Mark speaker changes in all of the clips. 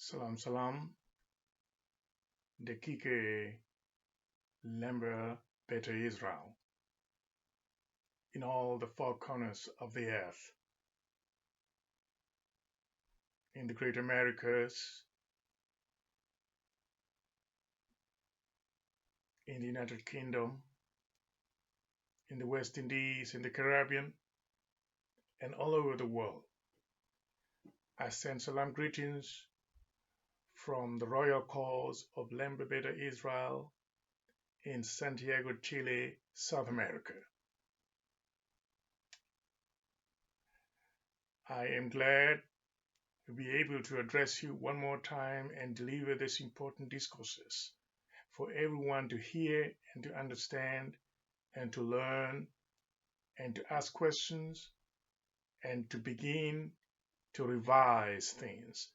Speaker 1: Salam, Dekike Lember Better Israel, in all the four corners of the earth, in the Great Americas, in the United Kingdom, in the West Indies, in the Caribbean, and all over the world. I send salam greetings from the royal cause of Lember Better Israel in Santiago, Chile, South America. I am glad to be able to address you one more time and deliver these important discourses for everyone to hear and to understand and to learn and to ask questions and to begin to revise things.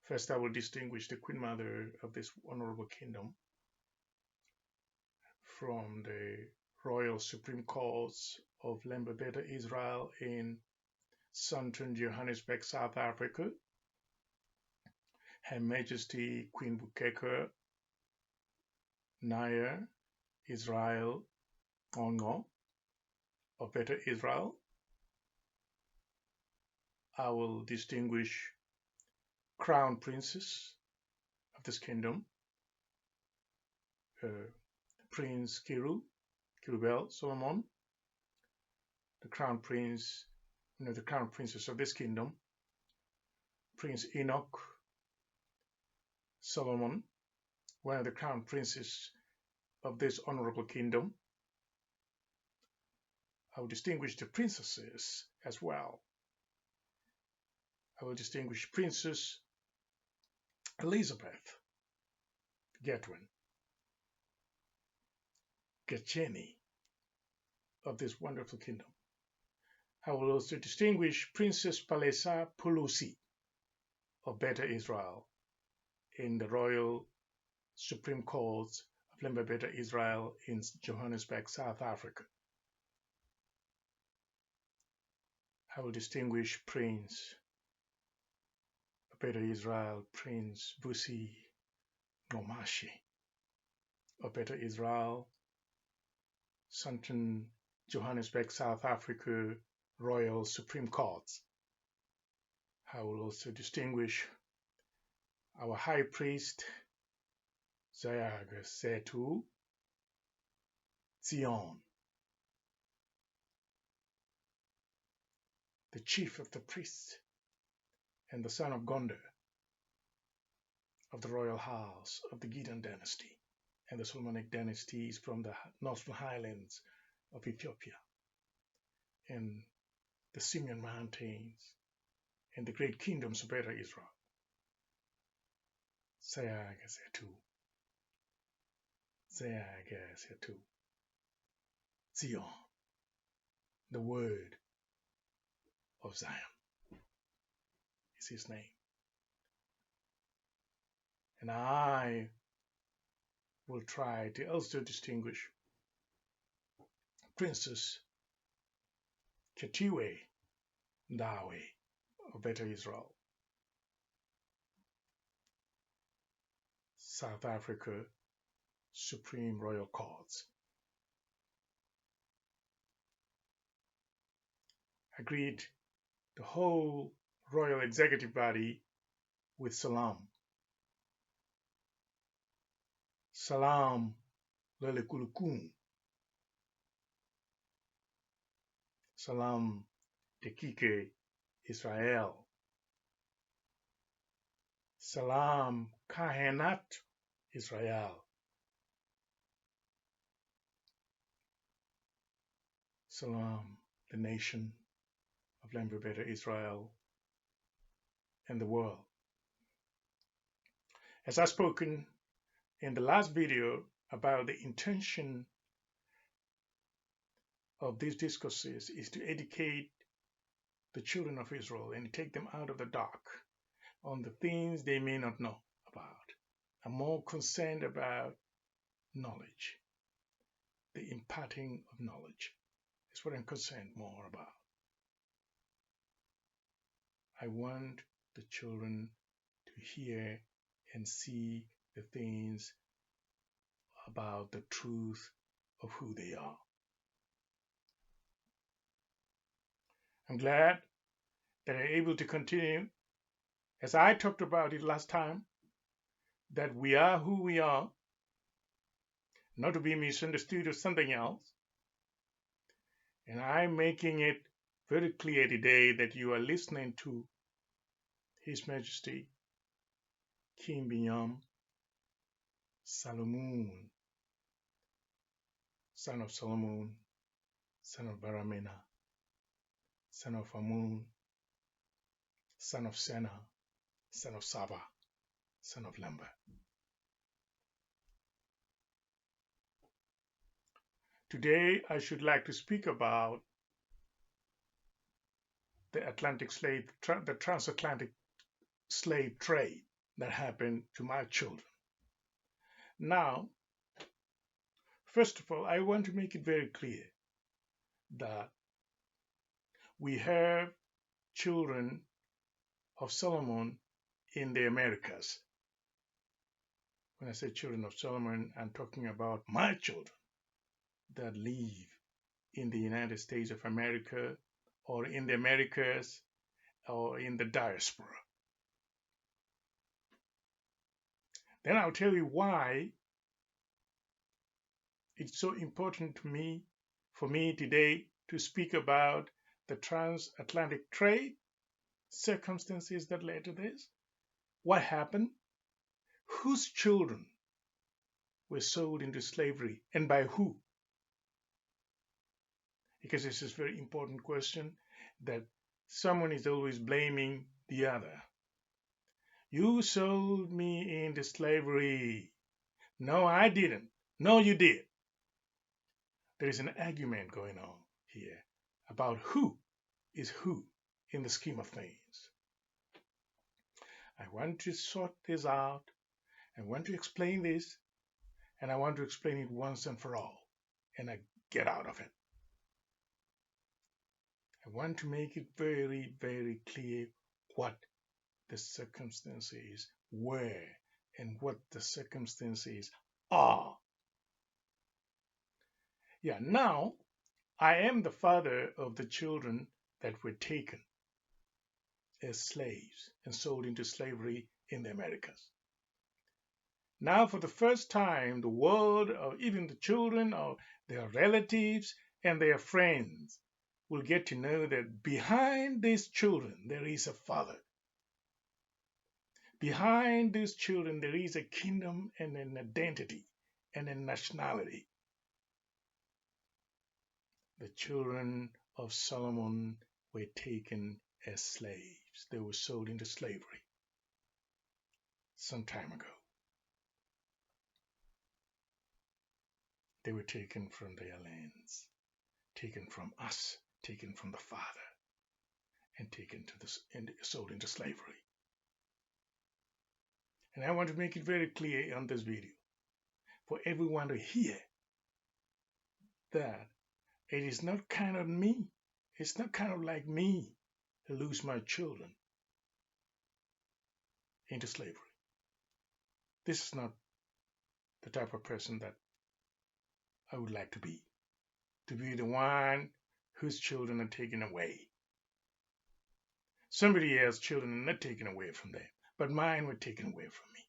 Speaker 1: First, I will distinguish the Queen Mother of this honorable kingdom from the Royal Supreme Courts of Lember Better Israel in Southern Johannesburg, South Africa. Her Majesty Queen Bukeke Naya Israel Ongo of Better Israel. I will distinguish Crown Princes of this kingdom, Prince Kirubel Solomon, the Crown Prince, the Crown Princess of this kingdom, Prince Enoch Solomon, one of the Crown Princes of this honorable kingdom. I will distinguish the princesses as well. I will distinguish Princess Elizabeth Getwin Getcheni of this wonderful kingdom. I will also distinguish Princess Palesa Pulusi of Better Israel in the Royal Supreme Court of Lember Better Israel in Johannesburg, South Africa. I will distinguish Prince of Better Israel, Prince Busi Nomashi of Better Israel, Southern Johannesburg, South Africa Royal Supreme Courts. I will also distinguish our High Priest Zayaga Setu Zion, the chief of the priests and the son of Gondar of the royal house of the Gideon dynasty and the Solomonic dynasties from the northern highlands of Ethiopia and the Simeon Mountains and the great kingdoms of Better Israel. Zayaga Setu Zion, the word of Zion is his name. And I will try to also distinguish Princess Ketiwe Ndawe of Better Israel, South Africa Supreme Royal Courts. I greet the whole Royal Executive Body with salam. Salam Lelekulukun. Salam Dekike Israel. Salam Kahanat Israel. Salam, the nation of Lember Better Israel and the world. As I've spoken in the last video about the intention of these discourses is to educate the children of Israel and take them out of the dark on the things they may not know about. I'm more concerned about knowledge, the imparting of knowledge. Is what I'm concerned more about. I want the children to hear and see the things about the truth of who they are. I'm glad that I'm able to continue, as I talked about it last time, that we are who we are, not to be misunderstood or something else. And I'm making it very clear today that you are listening to His Majesty King Binyam Selamun, son of Solomon, son of Baramena, son of Amun, son of Sena, son of Saba, son of Lambert. Today, I should like to speak about the the transatlantic slave trade that happened to my children. Now, first of all, I want to make it very clear that we have children of Solomon in the Americas. When I say children of Solomon, I'm talking about my children that live in the United States of America or in the Americas or in the diaspora. Then I'll tell you why it's so important to me, for me today, to speak about the transatlantic trade, circumstances that led to this, what happened, whose children were sold into slavery, and by who? Because this is a very important question that someone is always blaming the other. You sold me into slavery. No, I didn't. No, you did. There is an argument going on here about who is who in the scheme of things. I want to sort this out. I want to explain this, and I want to explain it once and for all, and I get out of it. I want to make it very, very clear what the circumstances were and what the circumstances are. Yeah, now I am the father of the children that were taken as slaves and sold into slavery in the Americas. Now, for the first time, the world, or even the children, or their relatives and their friends, will get to know that behind these children there is a father. Behind these children there is a kingdom and an identity and a nationality. The children of Solomon were taken as slaves. They were sold into slavery some time ago. They were taken from their lands, taken from us, taken from the Father, and taken to this and sold into slavery. And I want to make it very clear on this video for everyone to hear that it is not kind of me. It's not kind of like me to lose my children into slavery. This is not the type of person that I would like to be the one whose children are taken away. Somebody else's children are not taken away from them, but mine were taken away from me.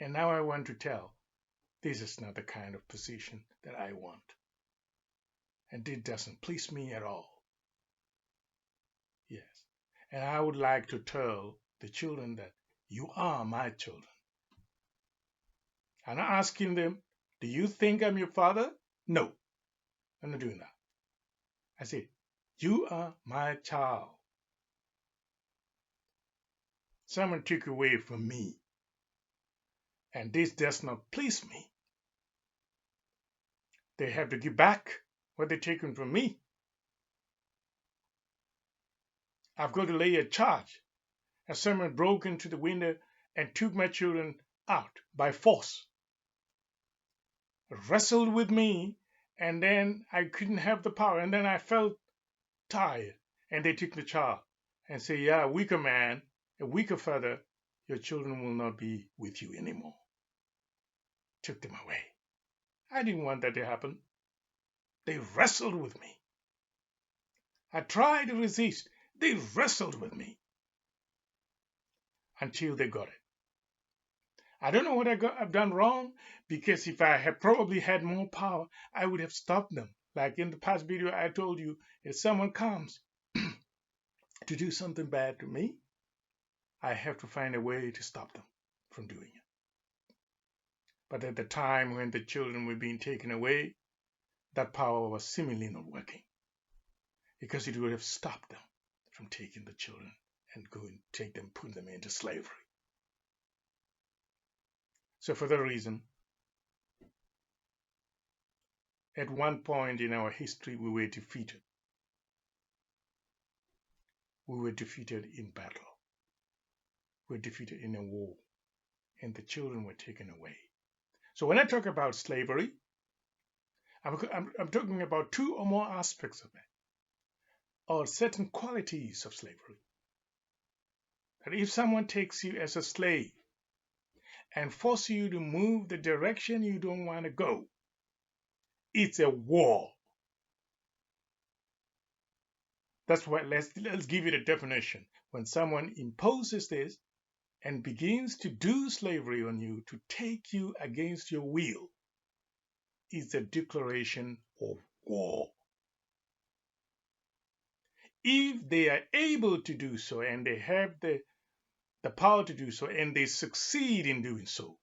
Speaker 1: And now I want to tell, this is not the kind of position that I want. And it doesn't please me at all. Yes. And I would like to tell the children that you are my children. I'm not asking them, do you think I'm your father? No, I'm not doing that. I say, you are my child. Someone took away from me, and this does not please me. They have to give back what they've taken from me. I've got to lay a charge. And someone broke into the window and took my children out by force. Wrestled with me, and then I couldn't have the power, and then I felt tired, and they took the child and say, yeah, weaker man, a weaker father, your children will not be with you anymore. Took them away. I didn't want that to happen. They wrestled with me. I tried to resist. They wrestled with me until they got it. I don't know what I've done wrong, because if I had probably had more power, I would have stopped them. Like in the past video, I told you, if someone comes to do something bad to me, I have to find a way to stop them from doing it. But at the time when the children were being taken away, that power was seemingly not working, because it would have stopped them from taking the children and going take them, put them into slavery. So for that reason, at one point in our history, we were defeated. We were defeated in battle. We were defeated in a war, and the children were taken away. So when I talk about slavery, I'm talking about two or more aspects of it, or certain qualities of slavery. That if someone takes you as a slave and forces you to move the direction you don't want to go, it's a war. That's why let's give it a definition. When someone imposes this and begins to do slavery on you, to take you against your will, it's a declaration of war. If they are able to do so, and they have the power to do so, and they succeed in doing so,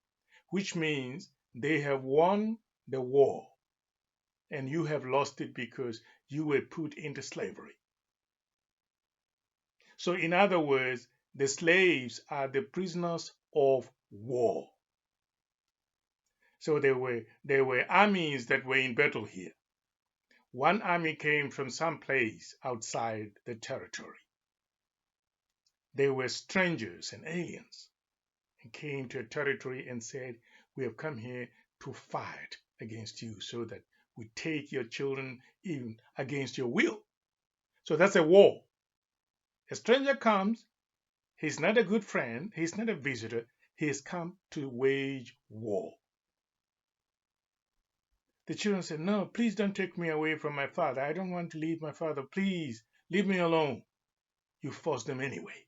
Speaker 1: which means they have won the war, and you have lost it because you were put into slavery. So in other words, the slaves are the prisoners of war. So there were armies that were in battle here. One army came from some place outside the territory. They were strangers and aliens, and came to a territory and said, we have come here to fight against you so that we take your children even against your will. So that's a war. A stranger comes, he's not a good friend, he's not a visitor, he has come to wage war. The children said, no, please don't take me away from my father. I don't want to leave my father. Please, leave me alone. You force them anyway,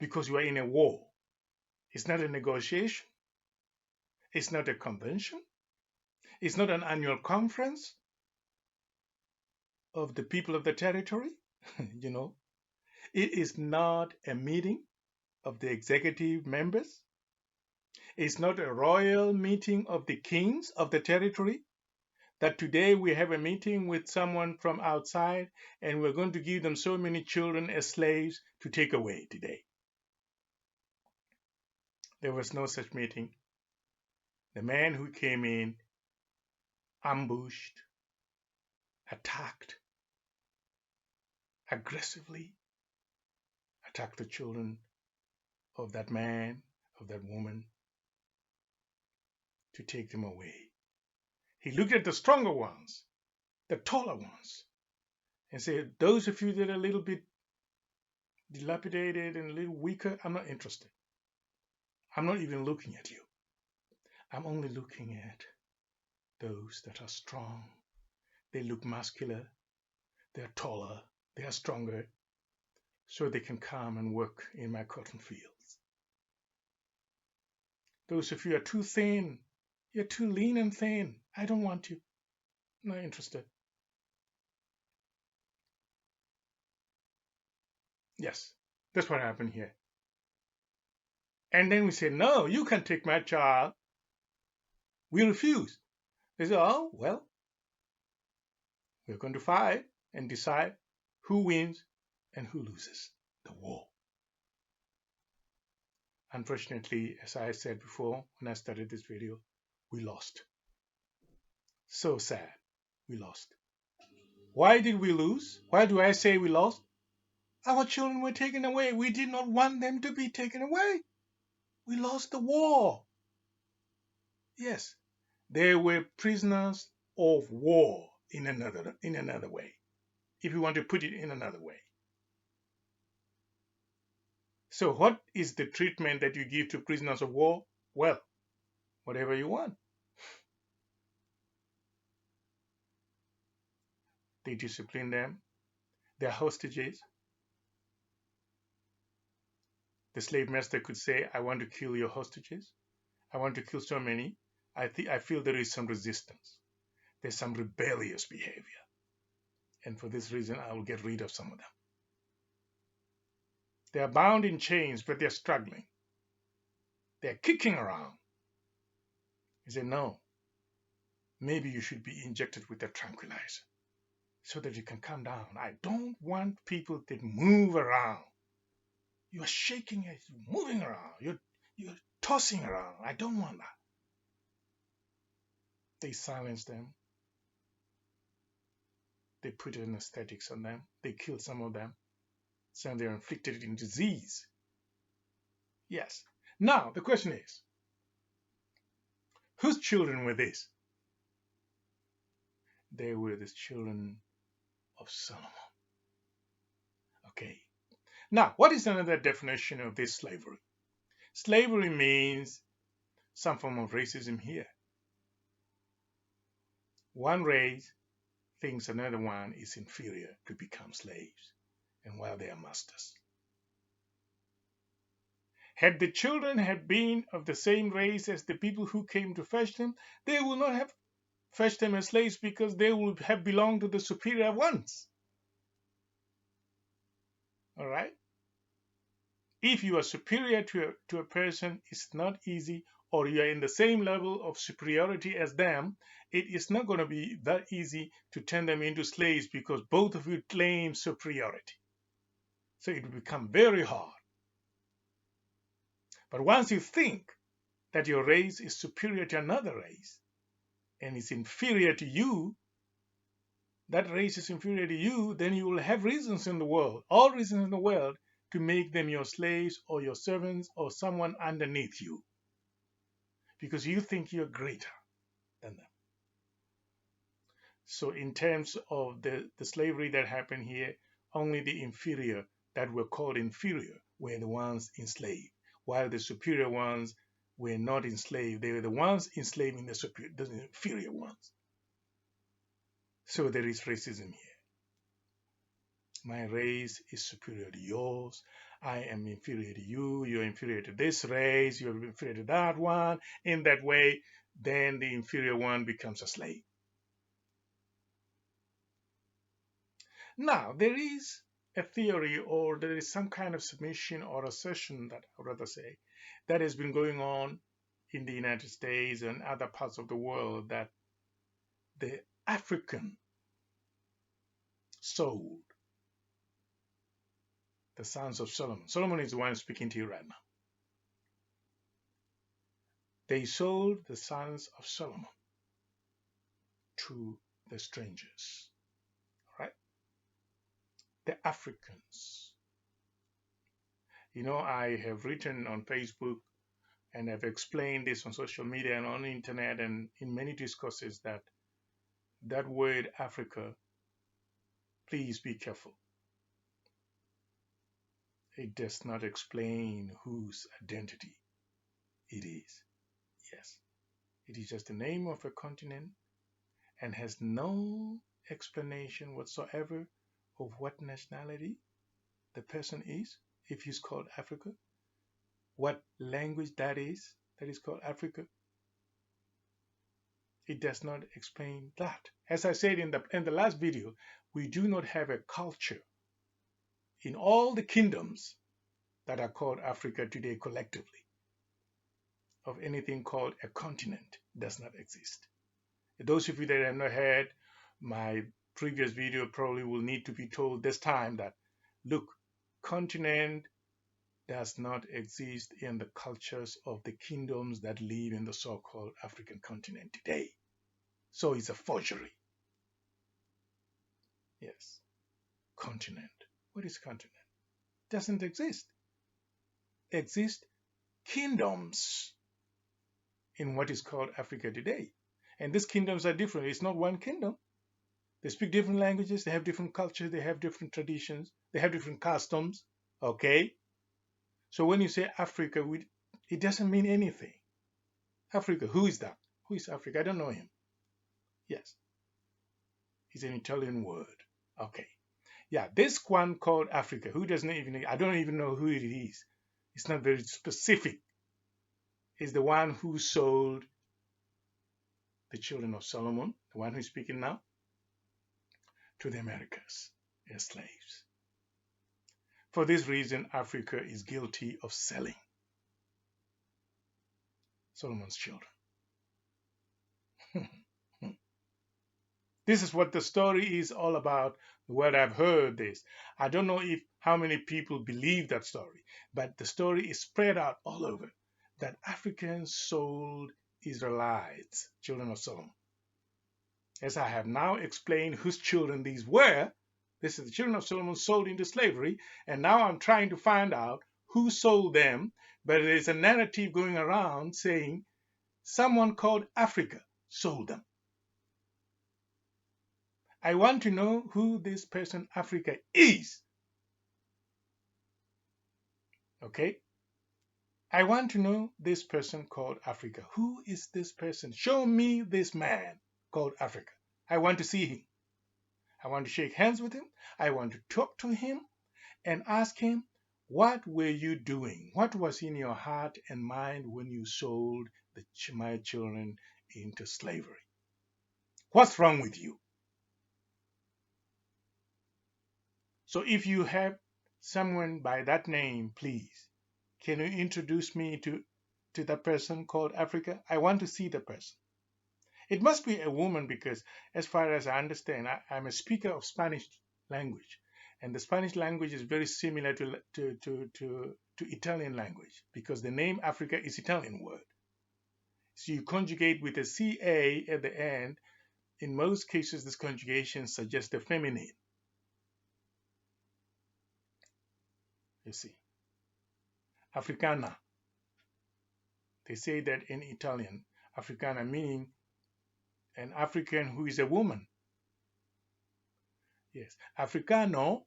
Speaker 1: because you are in a war. It's not a negotiation. It's not a convention. It's not an annual conference of the people of the territory. You know, it is not a meeting of the executive members. It's not a royal meeting of the kings of the territory, that today we have a meeting with someone from outside and we're going to give them so many children as slaves to take away today. There was no such meeting. The man who came in ambushed, attacked, aggressively attacked the children of that man, of that woman, to take them away. He looked at the stronger ones, the taller ones, and said, those of you that are a little bit dilapidated and a little weaker, I'm not interested. I'm not even looking at you. I'm only looking at those that are strong. They look muscular, they're taller, they are stronger, so they can come and work in my cotton fields. Those of you are too thin, you're too lean and thin. I don't want you. I'm not interested. Yes, that's what happened here. And then we say, no, you can't take my child. We refuse. They say, oh, well, we're going to fight and decide who wins and who loses the war. Unfortunately, as I said before when I started this video, we lost. So sad, we lost. Why did we lose? Why do I say we lost? Our children were taken away. We did not want them to be taken away. We lost the war. Yes, they were prisoners of war in another way, if you want to put it in another way. So what is the treatment that you give to prisoners of war? Well, whatever you want. They discipline them. They're hostages. The slave master could say, I want to kill your hostages. I want to kill so many. I feel there is some resistance. There's some rebellious behavior. And for this reason, I will get rid of some of them. They are bound in chains, but they're struggling. They're kicking around. He said, no, maybe you should be injected with a tranquilizer so that you can calm down. I don't want people that move around. You're shaking, you're moving around, you're tossing around. I don't want that. They silence them. They put anesthetics on them. They kill some of them. Some they're inflicted in disease. Yes. Now, the question is, whose children were these? They were the children of Solomon. Okay. Now, what is another definition of this slavery? Slavery means some form of racism here. One race thinks another one is inferior to become slaves, and while they are masters. Had the children had been of the same race as the people who came to fetch them, they would not have fetched them as slaves because they would have belonged to the superior ones. All right? If you are superior to a person, it's not easy, or you are in the same level of superiority as them, it is not going to be that easy to turn them into slaves because both of you claim superiority. So it will become very hard. But once you think that your race is superior to another race and is inferior to you, that race is inferior to you, then you will have reasons in the world, all reasons in the world, to make them your slaves or your servants or someone underneath you because you think you're greater than them. So in terms of the slavery that happened here, only the inferior that were called inferior were the ones enslaved, while the superior ones were not enslaved. They were the ones enslaving the inferior ones. So there is racism here. My race is superior to yours. I am inferior to you. You're inferior to this race. You're inferior to that one. In that way, then the inferior one becomes a slave. Now, there is a theory, or there is some kind of submission or assertion, that I would rather say, that has been going on in the United States and other parts of the world, that the African sold the sons of Solomon. Solomon is the one speaking to you right now. They sold the sons of Solomon to the strangers, right? The Africans. You know, I have written on Facebook and I've explained this on social media and on the internet and in many discourses that that word Africa, please be careful. It does not explain whose identity it is. Yes, it is just the name of a continent and has no explanation whatsoever of what nationality the person is, if he's called Africa, what language that is called Africa. It does not explain that. As I said in the last video, we do not have a culture in all the kingdoms that are called Africa today collectively. Of anything called a continent does not exist. Those of you that have not heard my previous video probably will need to be told this time that, look, continent does not exist in the cultures of the kingdoms that live in the so-called African continent today. So it's a forgery. Yes. Continent. What is continent? Doesn't exist. Exist kingdoms in what is called Africa today. And these kingdoms are different. It's not one kingdom. They speak different languages. They have different cultures. They have different traditions. They have different customs. Okay? So when you say Africa, it doesn't mean anything. Africa, who is that? Who is Africa? I don't know him. Yes, it's an Italian word. Okay. Yeah, this one called Africa, who doesn't even, I don't even know who it is. It's not very specific. Is the one who sold the children of Solomon, the one who's speaking now, to the Americas as slaves. For this reason, Africa is guilty of selling Solomon's children. This is what the story is all about. What I've heard this. I don't know if how many people believe that story, but the story is spread out all over that Africans sold Israelites, children of Solomon. As I have now explained whose children these were, this is the children of Solomon sold into slavery, and now I'm trying to find out who sold them, but there's a narrative going around saying someone called Africa sold them. I want to know who this person Africa is. Okay? I want to know this person called Africa. Who is this person? Show me this man called Africa. I want to see him. I want to shake hands with him. I want to talk to him and ask him, what were you doing? What was in your heart and mind when you sold my children into slavery? What's wrong with you? So if you have someone by that name, please, can you introduce me to that person called Africa? I want to see the person. It must be a woman because as far as I understand, I'm a speaker of Spanish language. And the Spanish language is very similar to Italian language because the name Africa is Italian word. So you conjugate with a CA at the end. In most cases, this conjugation suggests the feminine. You see. Africana. They say that in Italian, Africana meaning an African who is a woman. Yes. Africano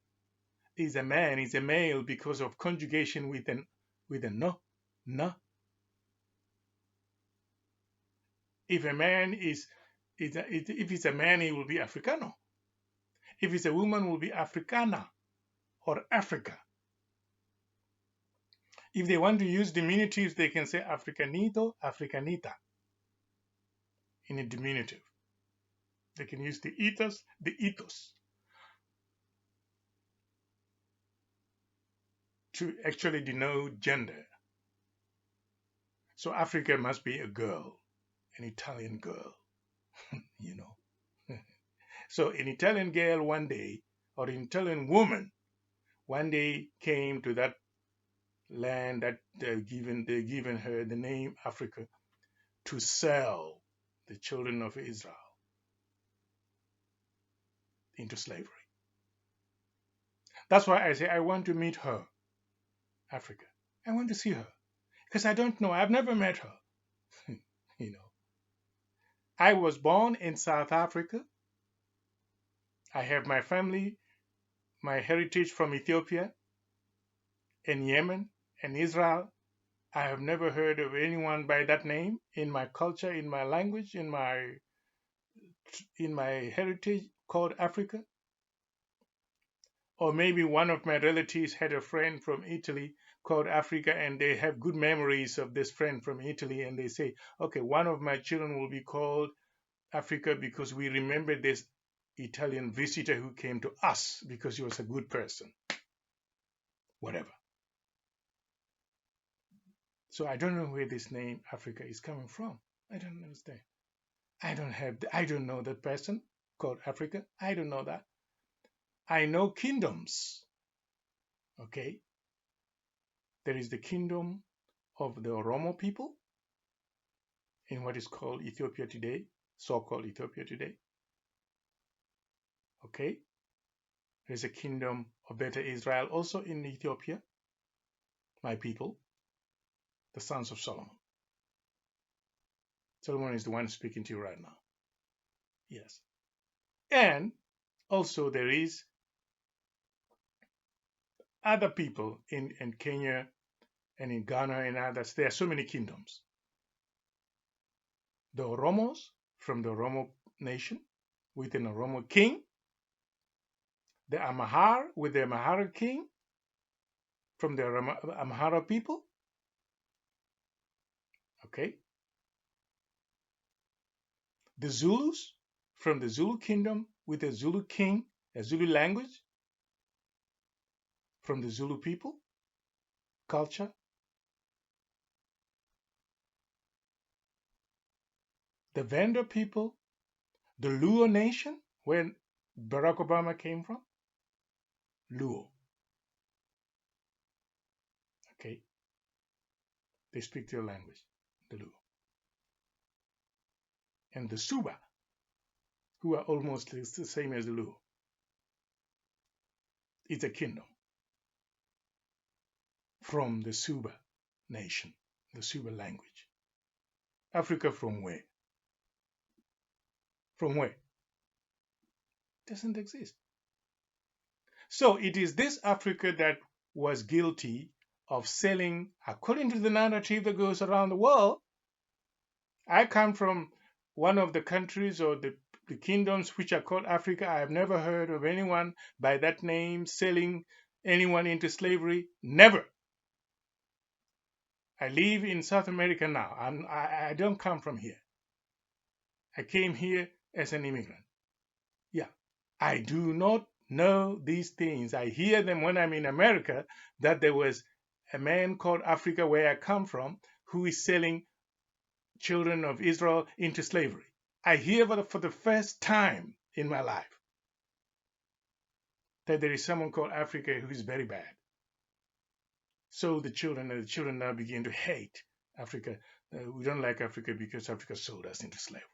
Speaker 1: is a man, is a male because of conjugation with a no. If a man if it's a man, he will be Africano. If it's a woman, it will be Africana or Africa. If they want to use diminutives, they can say Africanito, Africanita in a diminutive. They can use the itos to actually denote gender. So Africa must be a girl, an Italian girl, you know. So an Italian girl one day, or an Italian woman one day came to that land that they've given her the name Africa to sell the children of Israel into slavery. That's why I say I want to meet her, Africa. I want to see her because I don't know. I've never met her. You know, I was born in South Africa. I have my family, my heritage from Ethiopia and Yemen and Israel. I have never heard of anyone by that name in my culture, in my language, in my heritage called Africa. Or maybe one of my relatives had a friend from Italy called Africa and they have good memories of this friend from Italy and they say, okay, one of my children will be called Africa because we remember this Italian visitor who came to us because he was a good person. Whatever. So I don't know where this name Africa is coming from. I don't understand. I don't know that person called Africa. I don't know that. I know kingdoms. Okay. There is the kingdom of the Oromo people in what is called Ethiopia today, so-called Ethiopia today. Okay. There's a kingdom of Beta Israel also in Ethiopia, my people, the sons of Solomon. Solomon is the one speaking to you right now. Yes. And also there is other people in Kenya and in Ghana and others, there are so many kingdoms. The Oromos from the Oromo nation with an Oromo king, the Amhara with the Amhara king from the Amhara people, okay? The Zulus from the Zulu kingdom with a Zulu king, a Zulu language from the Zulu people, culture. The Venda people, the Luo nation, where Barack Obama came from, Luo. Okay, they speak their language, the Luo. And the Suba, who are almost the same as the Luo. It's a kingdom from the Suba nation, the Suba language. Africa from where? From where? Doesn't exist. So it is this Africa that was guilty of selling, according to the narrative that goes around the world. I come from one of the countries or the kingdoms which are called Africa. I have never heard of anyone by that name selling anyone into slavery. Never. I live in South America now. I don't come from here. I came here as an immigrant. Yeah. I do not know these things. I hear them when I'm in America, that there was a man called Africa, where I come from, who is selling children of Israel into slavery. I hear for the first time in my life that there is someone called Africa who is very bad. So the children now begin to hate Africa. We don't like Africa because Africa sold us into slavery.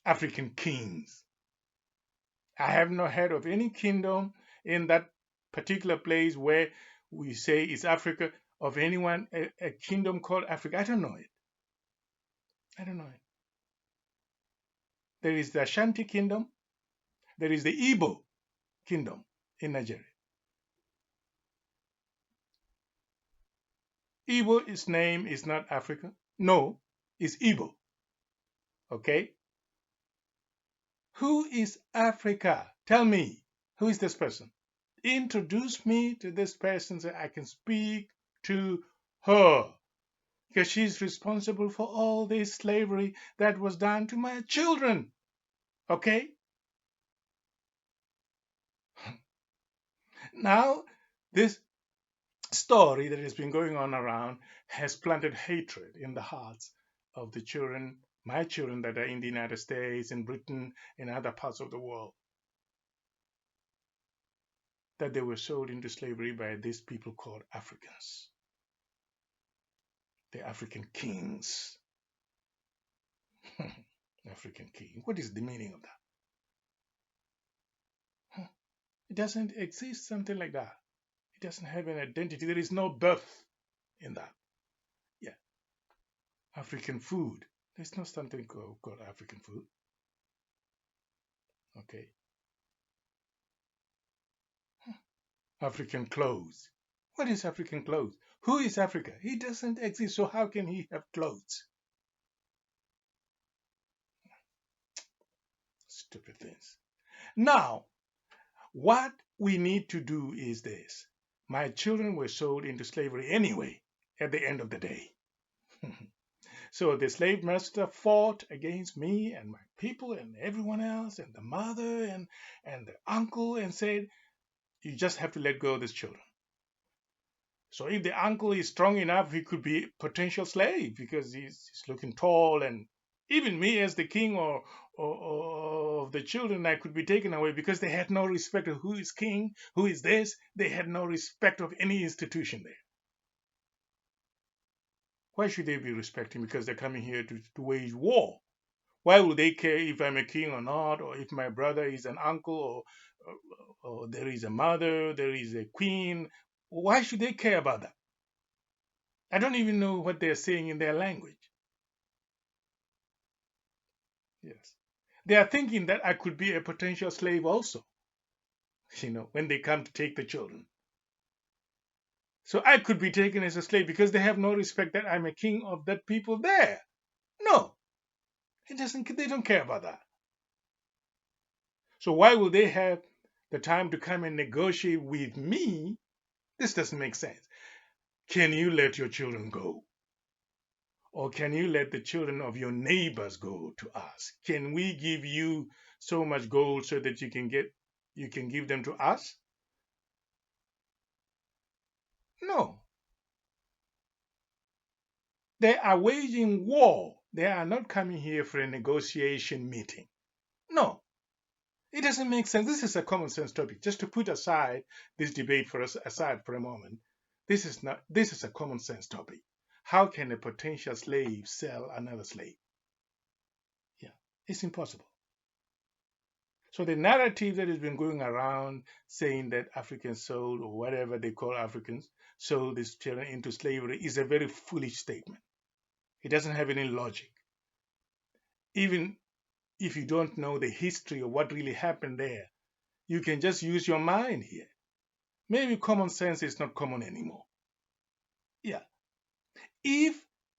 Speaker 1: African kings. I have not heard of any kingdom in that particular place where we say it's Africa, of anyone, a kingdom called Africa. I don't know it. I don't know it. There is the Ashanti kingdom. There is the Igbo kingdom in Nigeria. Igbo's name is not Africa. No, it's Igbo. Okay? Who is Africa? Tell me, who is this person? Introduce me to this person so I can speak to her. Because she's responsible for all this slavery that was done to my children. Okay? Now, this story that has been going on around has planted hatred in the hearts of the children, my children that are in the United States, in Britain, in other parts of the world, that they were sold into slavery by these people called Africans, the African kings. African king. What is the meaning of that? It doesn't exist, something like that. It doesn't have an identity. There is no birth in that. Yeah. African food. There's not something called African food. Okay. African clothes. What is African clothes? Who is Africa? He doesn't exist, so how can he have clothes? Stupid things. Now, what we need to do is this. My children were sold into slavery anyway at the end of the day. So the slave master fought against me and my people and everyone else and the mother and the uncle and said, you just have to let go of these children. So if the uncle is strong enough, he could be a potential slave because he's looking tall, and even me as the king or of the children, I could be taken away because they had no respect of who is king, who is this. They had no respect of any institution there. Why should they be respecting? Because they're coming here to wage war. Why would they care if I'm a king or not, or if my brother is an uncle, or there is a mother, there is a queen? Why should they care about that? I don't even know what they're saying in their language. Yes. They are thinking that I could be a potential slave also, when they come to take the children. So I could be taken as a slave because they have no respect that I'm a king of that people there. No, they don't care about that. So why will they have the time to come and negotiate with me? This doesn't make sense. Can you let your children go? Or can you let the children of your neighbors go to us? Can we give you so much gold so that you can give them to us? No. They are waging war. They are not coming here for a negotiation meeting. No. It doesn't make sense. This is a common sense topic. Just to put aside this debate for us aside for a moment, this is a common sense topic. How can a potential slave sell another slave? Yeah, it's impossible. So the narrative that has been going around saying that Africans sold, or whatever they call Africans, sold these children into slavery is a very foolish statement. It doesn't have any logic. Even if you don't know the history of what really happened there, you can just use your mind here. Maybe common sense is not common anymore. Yeah. If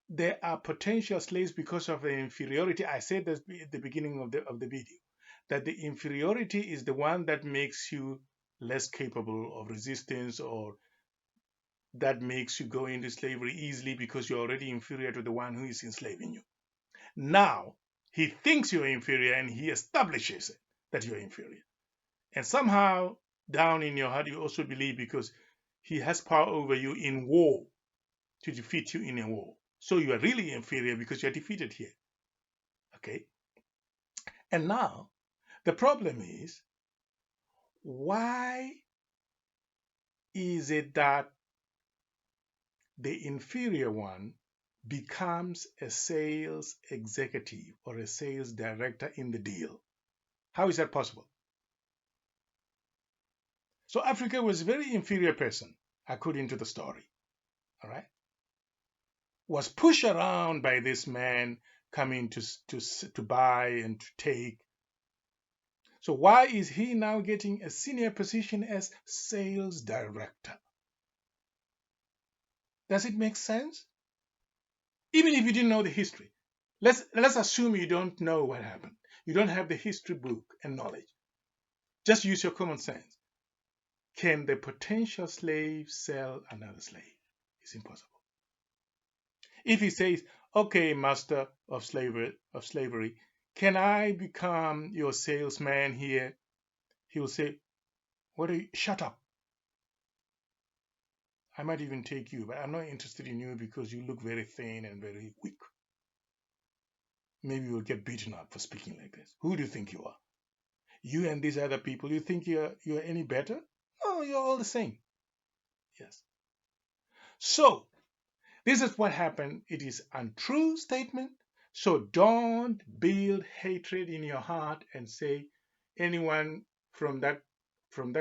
Speaker 1: there are potential slaves because of the inferiority, I said that at the beginning of the video, that the inferiority is the one that makes you less capable of resistance, or that makes you go into slavery easily because you're already inferior to the one who is enslaving you. Now, he thinks you're inferior and he establishes it, that you're inferior. And somehow, down in your heart, you also believe because he has power over you in war to defeat you in a war. So you are really inferior because you're defeated here. Okay? And now, the problem is, why is it that the inferior one becomes a sales executive or a sales director in the deal? How is that possible? So Africa was a very inferior person, according to the story. All right? Was pushed around by this man coming to buy and to take. So why is he now getting a senior position as sales director? Does it make sense? Even if you didn't know the history, let's assume you don't know what happened. You don't have the history book and knowledge. Just use your common sense. Can the potential slave sell another slave? It's impossible. If he says, "Okay, master of slavery, can I become your salesman here?" He will say, "What are you? Shut up. I might even take you, but I'm not interested in you because you look very thin and very weak. Maybe you'll get beaten up for speaking like this. Who do you think you are? You and these other people, you think you're any better? No, you're all the same." Yes. So this is what happened. It is untrue statement. So don't build hatred in your heart and say anyone from that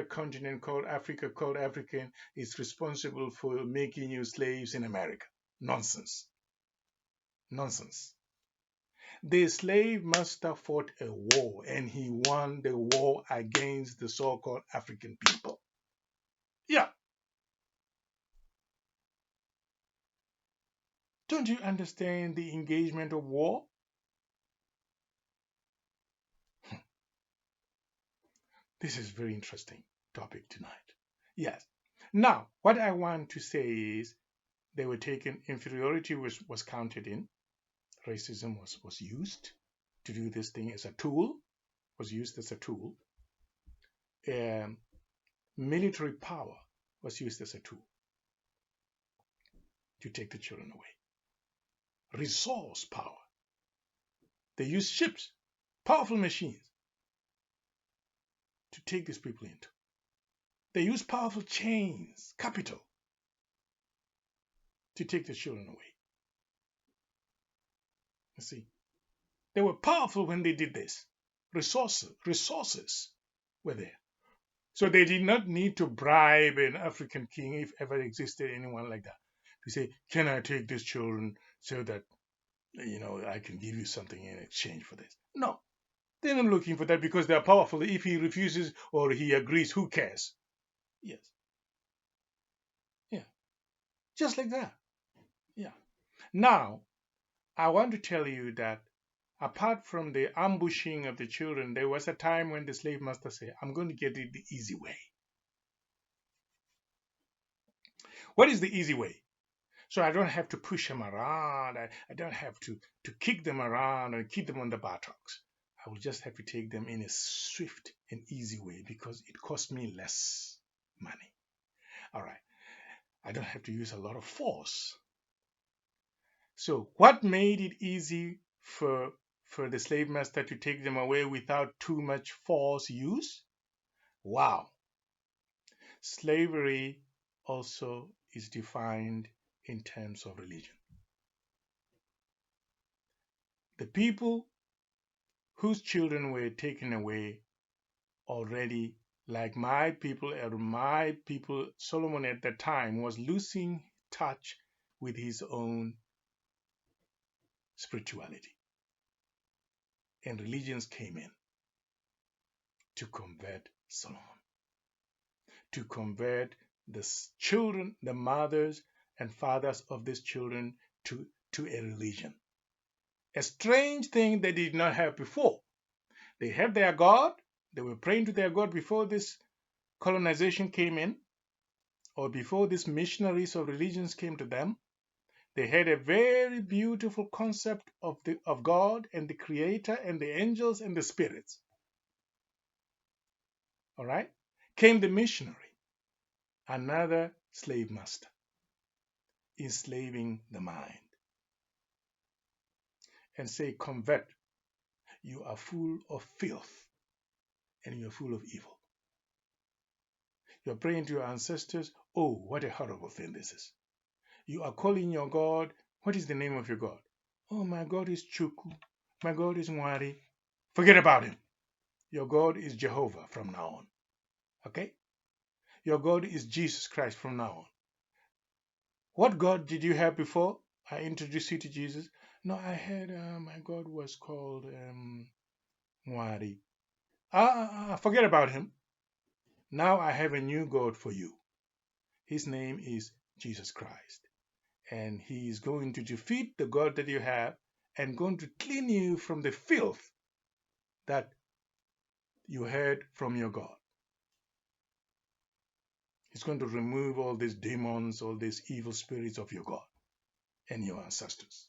Speaker 1: continent called Africa, called African, is responsible for making you slaves in America. Nonsense. Nonsense. The slave master fought a war and he won the war against the so-called African people. Yeah. Don't you understand the engagement of war? This is a very interesting topic tonight. Yes. Now, what I want to say is they were taken, inferiority was counted in, racism was used to do this thing as a tool, was used as a tool. Military power was used as a tool to take the children away. Resource power. They used ships, powerful machines, to take these people into. They used powerful chains, capital, to take the children away. You see, they were powerful when they did this. Resources were there. So they did not need to bribe an African king, if ever existed anyone like that, to say, "Can I take these children so that I can give you something in exchange for this?" No, they're not looking for that because they're powerful. If he refuses or he agrees, who cares? Yes. Yeah. Just like that. Yeah. Now, I want to tell you that apart from the ambushing of the children, there was a time when the slave master said, I'm going to get it the easy way. What is the easy way? So I don't have to push them around. I don't have to kick them around and keep them on the buttocks. I will just have to take them in a swift and easy way because it costs me less money. All right. I don't have to use a lot of force. So what made it easy for the slave master to take them away without too much force use? Wow. Slavery also is defined in terms of religion. The people whose children were taken away already, like my people, Solomon at that time was losing touch with his own spirituality. And religions came in to convert Solomon, to convert the children, the mothers and fathers of these children to a religion. A strange thing they did not have before. They had their God. They were praying to their God before this colonization came in, or before these missionaries of religions came to them. They had a very beautiful concept of God and the Creator and the angels and the spirits. All right? Came the missionary, another slave master, enslaving the mind, and say, convert. You are full of filth and you're full of evil. You're praying to your ancestors. Oh, what a horrible thing this is. You are calling your God. What is the name of your God? Oh, my God is Chuku. My God is Nwari. Forget about him. Your God is Jehovah from now on. Okay? Your God is Jesus Christ from now on. What God did you have before I introduced you to Jesus? No, I had, my God was called Nwari. Forget about him. Now I have a new God for you. His name is Jesus Christ. And he is going to defeat the God that you have and going to clean you from the filth that you had from your God. He's going to remove all these demons, all these evil spirits of your God and your ancestors.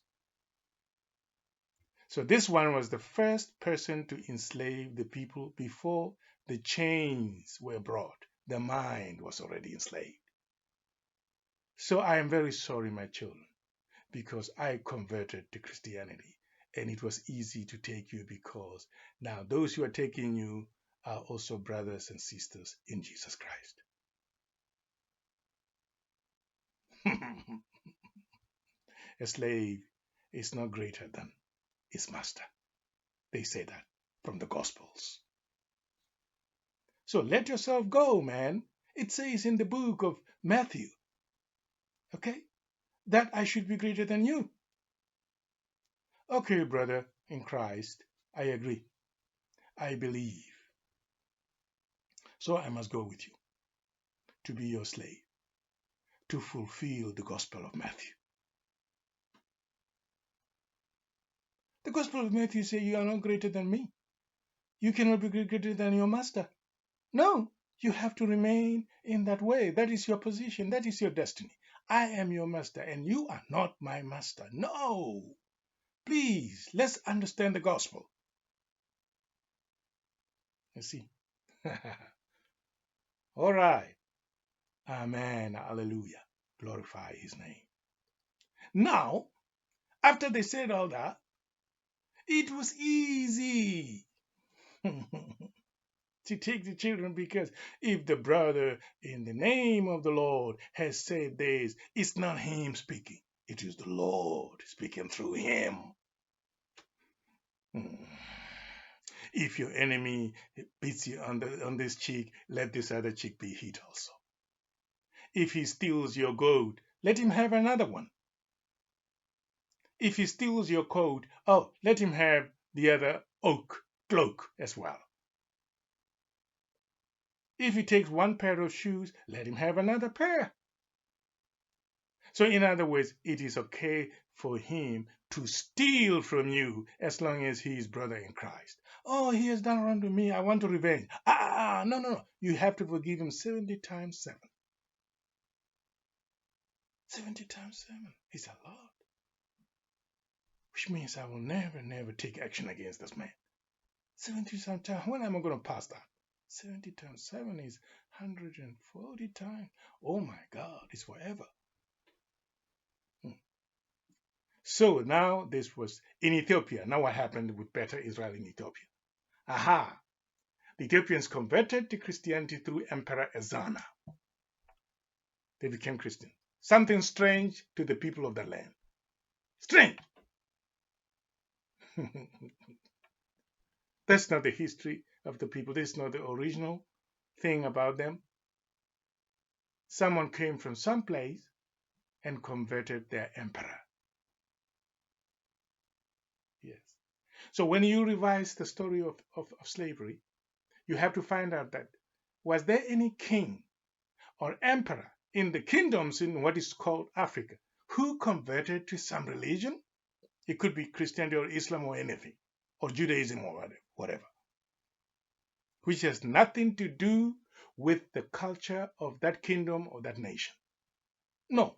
Speaker 1: So this one was the first person to enslave the people before the chains were brought. The mind was already enslaved. So I am very sorry, my children, because I converted to Christianity and it was easy to take you because now those who are taking you are also brothers and sisters in Jesus Christ. A slave is not greater than his master. They say that from the Gospels. So let yourself go, man. It says in the book of Matthew, okay, that I should be greater than you. Okay, brother in Christ, I agree. I believe. So I must go with you to be your slave, to fulfill the Gospel of Matthew. The Gospel of Matthew says you are not greater than me. You cannot be greater than your master. No, you have to remain in that way. That is your position. That is your destiny. I am your master and you are not my master. No. Please, let's understand the gospel. You see. All right. Amen. Hallelujah. Glorify his name. Now, after they said all that, it was easy to take the children because if the brother in the name of the Lord has said this, it's not him speaking. It is the Lord speaking through him. If your enemy beats you on this cheek, let this other cheek be hit also. If he steals your goat, let him have another one. If he steals your coat, oh, let him have the other cloak as well. If he takes one pair of shoes, let him have another pair. So in other words, it is okay for him to steal from you as long as he is brother in Christ. Oh, he has done wrong to me. I want to revenge. No, no, no. You have to forgive him 70 times 7. 70 times 7 is a lot. Which means I will never, never take action against this man. 70 times, when am I going to pass that? 70 times 7 is 140 times. Oh my God, it's forever. So now this was in Ethiopia. Now what happened with Better Israel in Ethiopia? Aha! The Ethiopians converted to Christianity through Emperor Ezana. They became Christian. Something strange to the people of the land. Strange! That's not the history of the people. This is not the original thing about them. Someone came from some place and converted their emperor. Yes. So when you revise the story of slavery, you have to find out that was there any king or emperor in the kingdoms in what is called Africa who converted to some religion? It could be Christianity or Islam or anything, or Judaism or whatever, which has nothing to do with the culture of that kingdom or that nation. No.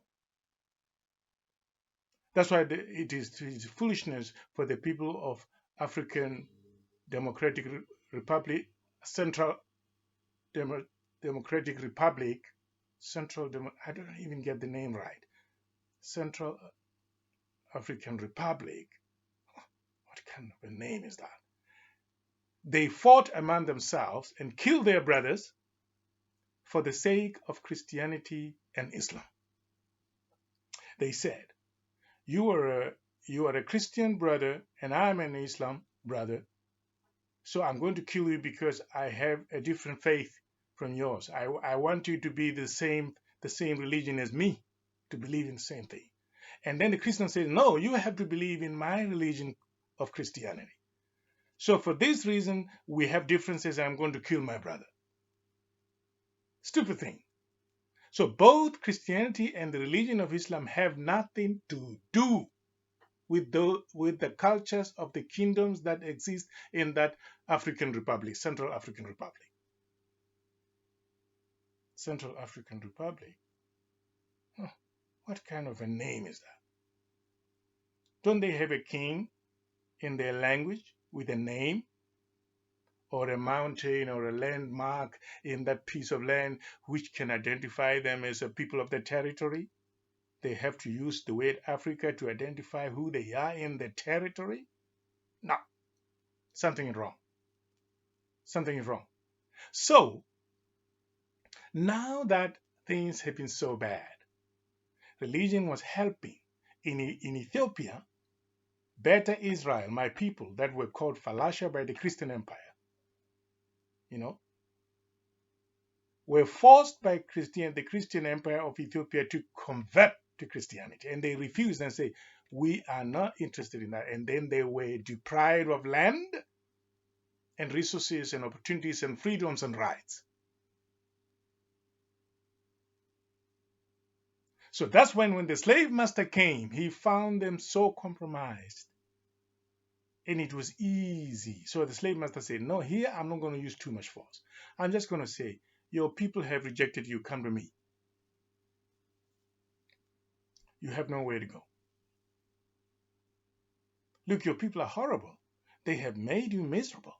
Speaker 1: That's why it is foolishness for the people of African Democratic Republic, Central Democratic Republic, I don't even get the name right. Central African Republic. What kind of a name is that? They fought among themselves and killed their brothers for the sake of Christianity and Islam. They said, you are a Christian brother and I'm an Islam brother, so I'm going to kill you because I have a different faith from yours. I want you to be the same religion as me, to believe in the same thing. And then the Christian says, no, you have to believe in my religion of Christianity. So for this reason, we have differences. I'm going to kill my brother. Stupid thing. So both Christianity and the religion of Islam have nothing to do with the cultures of the kingdoms that exist in that African Republic, Central African Republic. Central African Republic. Oh, what kind of a name is that? Don't they have a king in their language with a name? Or a mountain or a landmark in that piece of land which can identify them as a people of the territory? They have to use the word Africa to identify who they are in the territory? No, something is wrong. Something is wrong. So, now that things have been so bad, religion was helping. In Ethiopia, Better Israel, my people that were called Falasha by the Christian Empire, were forced by the Christian Empire of Ethiopia to convert to Christianity. And they refused and say, we are not interested in that. And then they were deprived of land and resources and opportunities and freedoms and rights. So that's when the slave master came, he found them so compromised. And it was easy. So the slave master said, no, here I'm not going to use too much force. I'm just going to say, your people have rejected you, come to me. You have nowhere to go. Look, your people are horrible. They have made you miserable.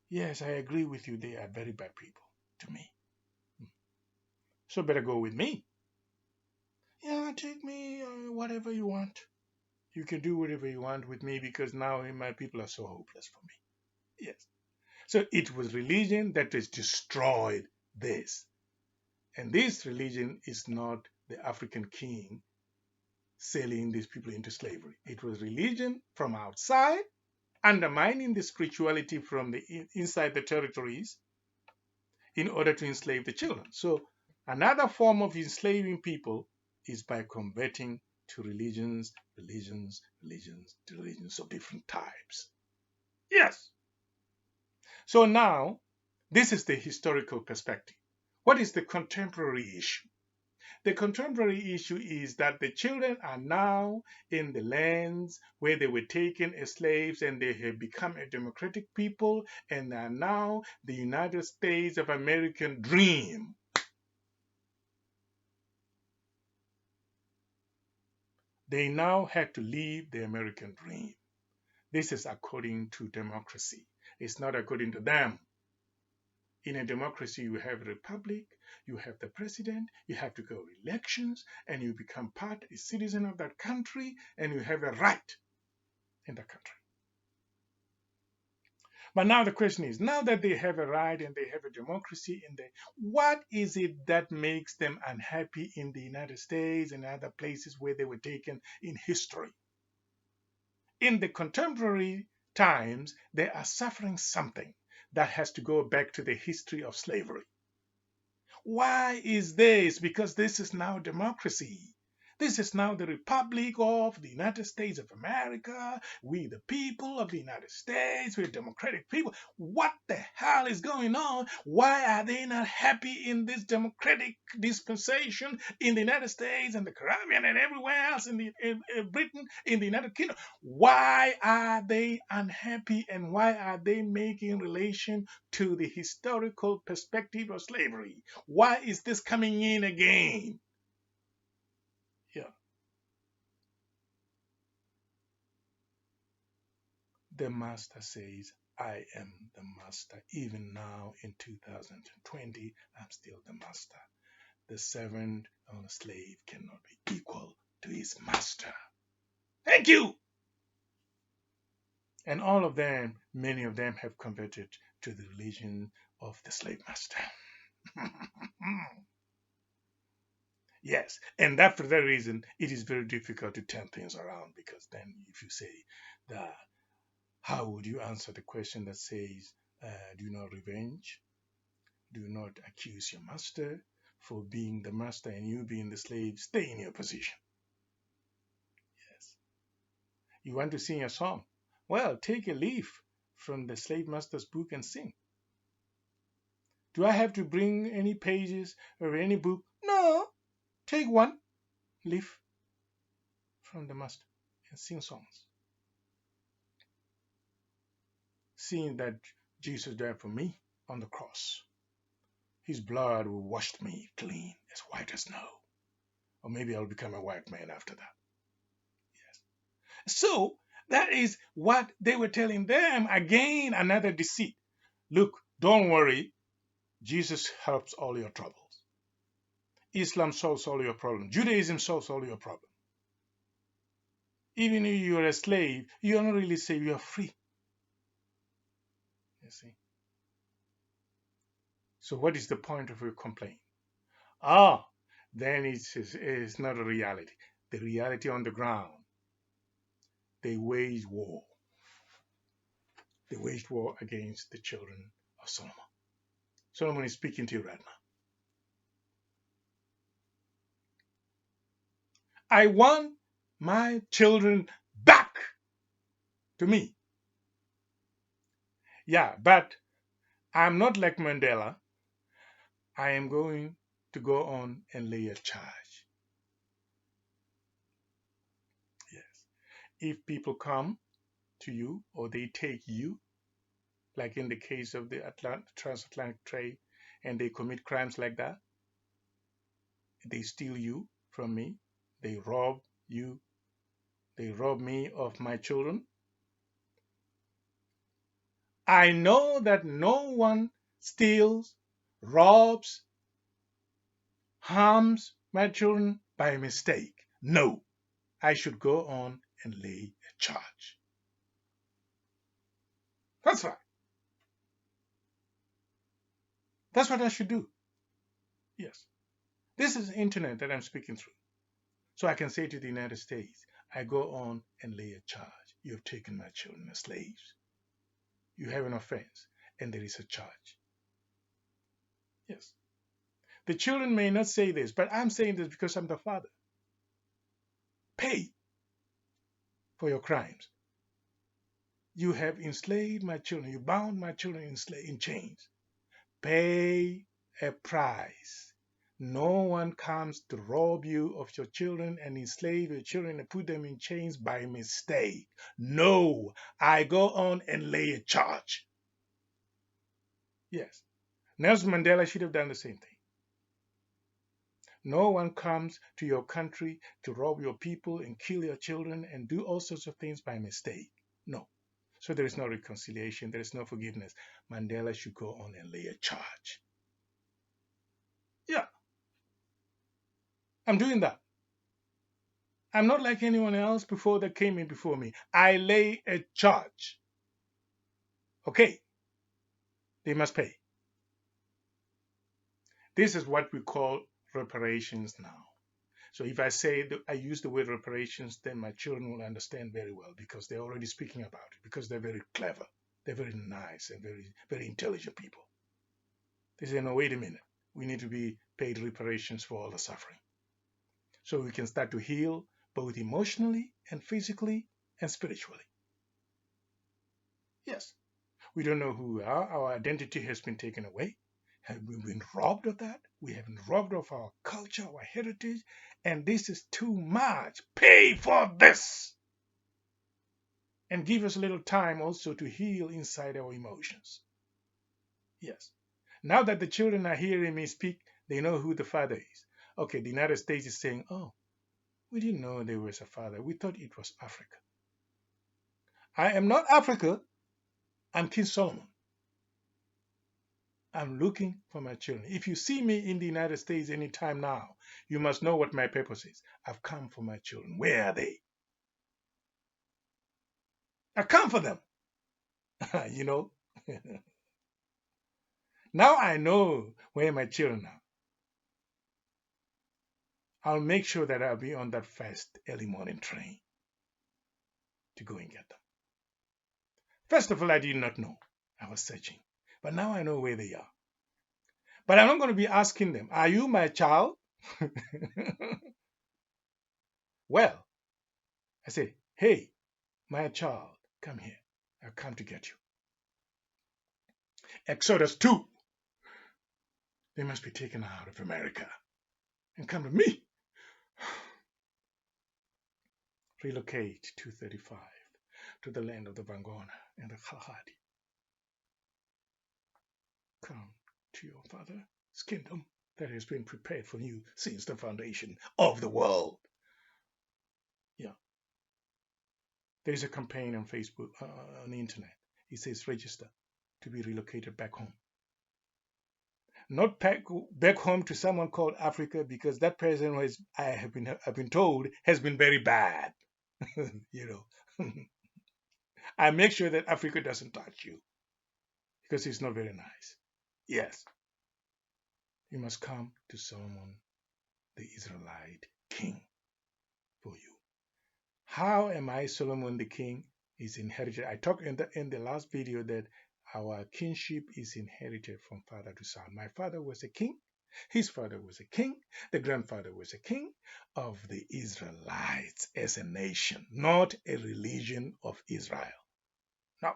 Speaker 1: Yes. Yes, I agree with you. They are very bad people to me. So better go with me. Yeah, take me, whatever you want. You can do whatever you want with me because now my people are so hopeless for me. Yes. So it was religion that has destroyed this. And this religion is not the African king selling these people into slavery. It was religion from outside, undermining the spirituality from the inside the territories in order to enslave the children. So another form of enslaving people is by converting to religions of different types. Yes. So now, this is the historical perspective. What is the contemporary issue? The contemporary issue is that the children are now in the lands where they were taken as slaves and they have become a democratic people and are now the United States of American dream. They now had to leave the American dream. This is according to democracy. It's not according to them. In a democracy, you have a republic, you have the president, you have to go elections, and you become part, a citizen of that country, and you have a right in the country. But now the question is, now that they have a right and they have a democracy in there, what is it that makes them unhappy in the United States and other places where they were taken in history? In the contemporary times, they are suffering something that has to go back to the history of slavery. Why is this? Because this is now democracy. This is now the Republic of the United States of America. We, the people of the United States, we're democratic people. What the hell is going on? Why are they not happy in this democratic dispensation in the United States and the Caribbean and everywhere else in Britain, in the United Kingdom? Why are they unhappy and why are they making relation to the historical perspective of slavery? Why is this coming in again? Yeah. The master says, I am the master. Even now in 2020, I'm still the master. The servant or the slave cannot be equal to his master. Thank you. And all of them, many of them have converted to the religion of the slave master. Yes, and that for that reason, it is very difficult to turn things around because then if you say that, how would you answer the question that says, do not revenge, do not accuse your master for being the master and you being the slave, stay in your position. Yes. You want to sing a song? Well, take a leaf from the slave master's book and sing. Do I have to bring any pages or any book? No. Take one leaf from the master and sing songs. Seeing that Jesus died for me on the cross, his blood will wash me clean, as white as snow. Or maybe I'll become a white man after that. Yes. So that is what they were telling them. Again, another deceit. Look, don't worry. Jesus helps all your troubles. Islam solves all your problems. Judaism solves all your problems. Even if you're a slave, you're not really slave, you're free. You see? So what is the point of your complaint? Then it's not a reality. The reality on the ground, they waged war. They waged war against the children of Solomon. Solomon is speaking to you right now. I want my children back to me. Yeah, but I'm not like Mandela. I am going to go on and lay a charge. Yes. If people come to you or they take you, like in the case of the transatlantic trade, and they commit crimes like that, they steal you from me, they rob you, they rob me of my children. I know that no one steals, robs, harms my children by mistake. No, I should go on and lay a charge. That's right. That's what I should do. Yes. This is the internet that I'm speaking through. So I can say to the United States, I go on and lay a charge. You have taken my children as slaves. You have an offense, and there is a charge. Yes. The children may not say this, but I'm saying this because I'm the father. Pay for your crimes. You have enslaved my children. You bound my children in chains. Pay a price. No one comes to rob you of your children and enslave your children and put them in chains by mistake. No, I go on and lay a charge. Yes. Nelson Mandela should have done the same thing. No one comes to your country to rob your people and kill your children and do all sorts of things by mistake. No. So there is no reconciliation, there is no forgiveness. Mandela should go on and lay a charge. Yeah, I'm doing that. I'm not like anyone else before that came in before me. I lay a charge. Okay, they must pay. This is what we call reparations now. So if I say that I use the word reparations, then my children will understand very well because they're already speaking about it, because they're very clever, they're very nice and very intelligent people. They say, no, wait a minute, we need to be paid reparations for all the suffering. So we can start to heal both emotionally and physically and spiritually. Yes, we don't know who we are. Our identity has been taken away. Have we been robbed of that? We have been robbed of our culture, our heritage, and this is too much. Pay for this! And give us a little time also to heal inside our emotions. Yes. Now that the children are hearing me speak, they know who the father is. Okay, the United States is saying, oh, we didn't know there was a father. We thought it was Africa. I am not Africa. I'm King Solomon. I'm looking for my children. If you see me in the United States anytime now, you must know what my purpose is. I've come for my children. Where are they? I've come for them. You know? Now I know where my children are. I'll make sure that I'll be on that first early morning train to go and get them. First of all, I did not know. I was searching. But now I know where they are. But I'm not going to be asking them, are you my child? Well, I say, hey, my child, come here. I've come to get you. Exodus 2. They must be taken out of America and come to me. Relocate 235 to the land of the Vangona and the Khalhadi. Come to your Father's kingdom that has been prepared for you since the foundation of the world. Yeah. There's a campaign on Facebook, on the internet. It says register to be relocated back home. Not back home to someone called Africa, because that person was, I've been told, has been very bad. You know. I make sure that Africa doesn't touch you because it's not very nice. Yes. You must come to Solomon, the Israelite king, for you. How am I Solomon the king? Is inherited. I talked in the last video that our kingship is inherited from father to son. My father was a king. His father was a king. The grandfather was a king of the Israelites as a nation, not a religion of Israel. No,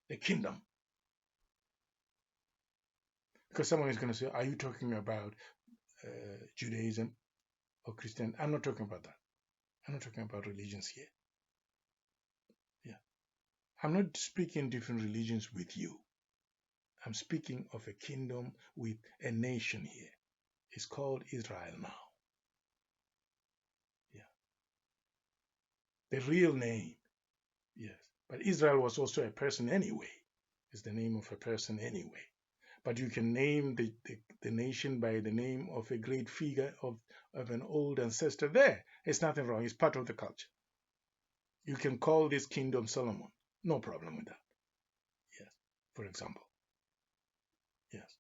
Speaker 1: the kingdom. Because someone is going to say, are you talking about Judaism or Christian? I'm not talking about that. I'm not talking about religions here. Yeah. I'm not speaking different religions with you. I'm speaking of a kingdom with a nation here. It's called Israel now. Yeah. The real name. Yes. But Israel was also a person anyway. It's the name of a person anyway. But you can name the nation by the name of a great figure of an old ancestor there. It's nothing wrong. It's part of the culture. You can call this kingdom Solomon. No problem with that. Yes. For example. Yes.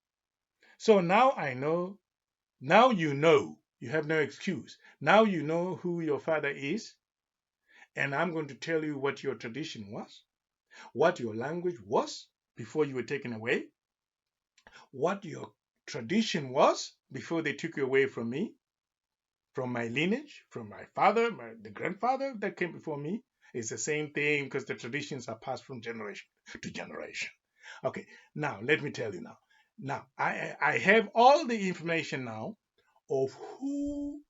Speaker 1: So now I know. Now you know. You have no excuse. Now you know who your father is. And I'm going to tell you what your tradition was, what your language was before you were taken away, what your tradition was before they took you away from me, from my lineage, from my father, the grandfather that came before me. It's the same thing because the traditions are passed from generation to generation. Okay, now let me tell you now. Now, I have all the information now of who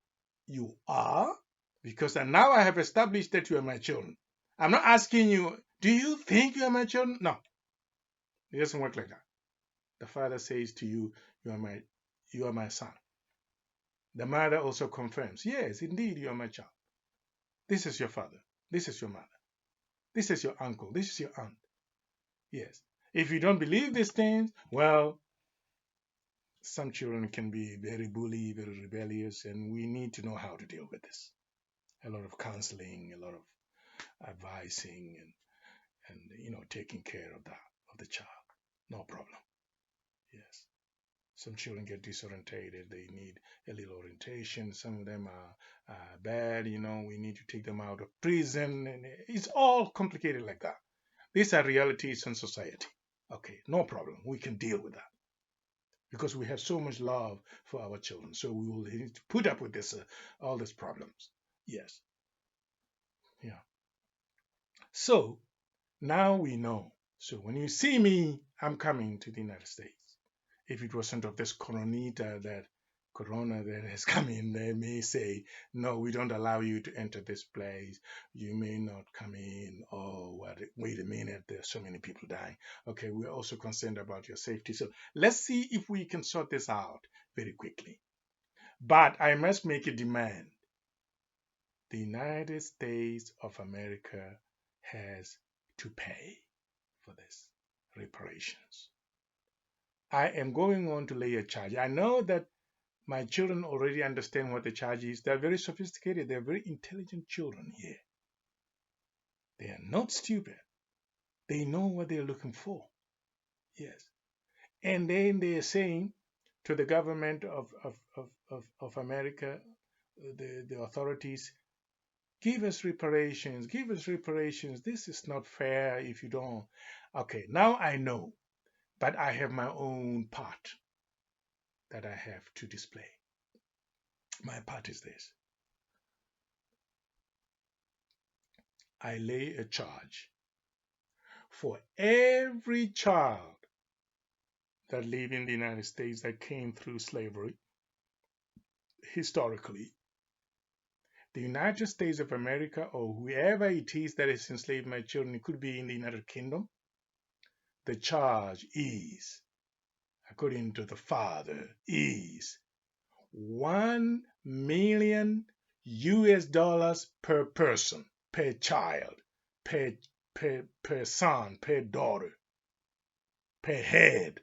Speaker 1: you are, because now I have established that you are my children. I'm not asking you, do you think you are my children? No, it doesn't work like that. The father says to you, you are my son. The mother also confirms, yes, indeed, you are my child. This is your father. This is your mother. This is your uncle. This is your aunt. Yes. If you don't believe these things, well, some children can be very bully, very rebellious, and we need to know how to deal with this. A lot of counseling, a lot of advising, and taking care of the child. No problem. Yes. Some children get disorientated. They need a little orientation. Some of them are bad. We need to take them out of prison. And it's all complicated like that. These are realities in society. Okay, no problem. We can deal with that because we have so much love for our children. So we will need to put up with this, all these problems. Yes. Yeah. So now we know. So when you see me, I'm coming to the United States. If it wasn't of this corona that has come in, they may say, no, we don't allow you to enter this place. You may not come in. Oh, wait a minute, there's so many people dying. Okay, we're also concerned about your safety. So let's see if we can sort this out very quickly. But I must make a demand. The United States of America has to pay for this reparations. I am going on to lay a charge. I know that my children already understand what the charge is. They're very sophisticated. They're very intelligent children here. They are not stupid. They know what they're looking for. Yes. And then they're saying to the government of America, the authorities, give us reparations, give us reparations. This is not fair if you don't. Okay, now I know, but I have my own part that I have to display. My part is this. I lay a charge for every child that lived in the United States that came through slavery historically. The United States of America, or whoever it is that has enslaved my children, it could be in the United Kingdom. The charge is, according to the father, is $1 million per person, per child, per son, per daughter, per head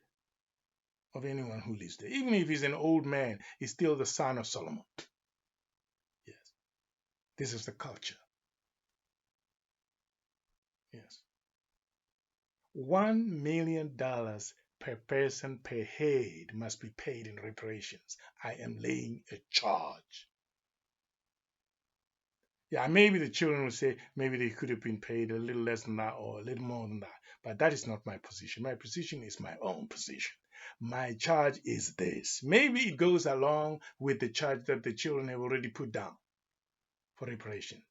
Speaker 1: of anyone who lives there. Even if he's an old man, he's still the son of Solomon. Yes. This is the culture. Yes. $1 million per person per head must be paid in reparations. I am laying a charge. Yeah, maybe the children will say maybe they could have been paid a little less than that or a little more than that. But that is not my position. My position is my own position. My charge is this. Maybe it goes along with the charge that the children have already put down for reparation.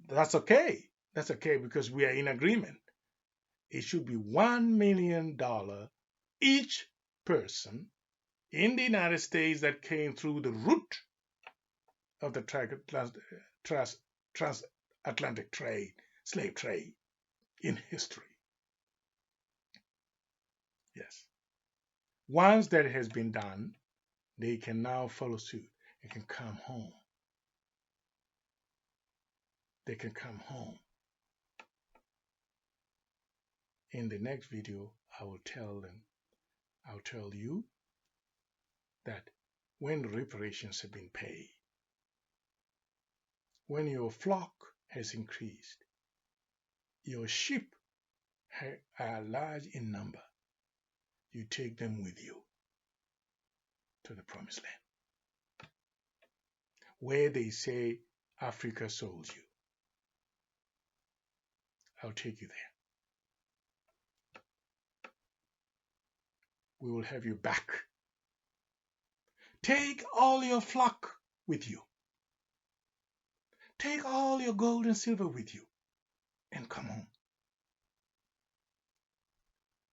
Speaker 1: That's okay. That's okay because we are in agreement. It should be $1 million each person in the United States that came through the route of the transatlantic trade, slave trade in history. Yes. Once that has been done, they can now follow suit. They can come home. They can come home. In the next video, I'll tell you that when reparations have been paid, when your flock has increased, your sheep are large in number, you take them with you to the promised land, where they say Africa sold you. I'll take you there. We will have you back. Take all your flock with you. Take all your gold and silver with you and come home.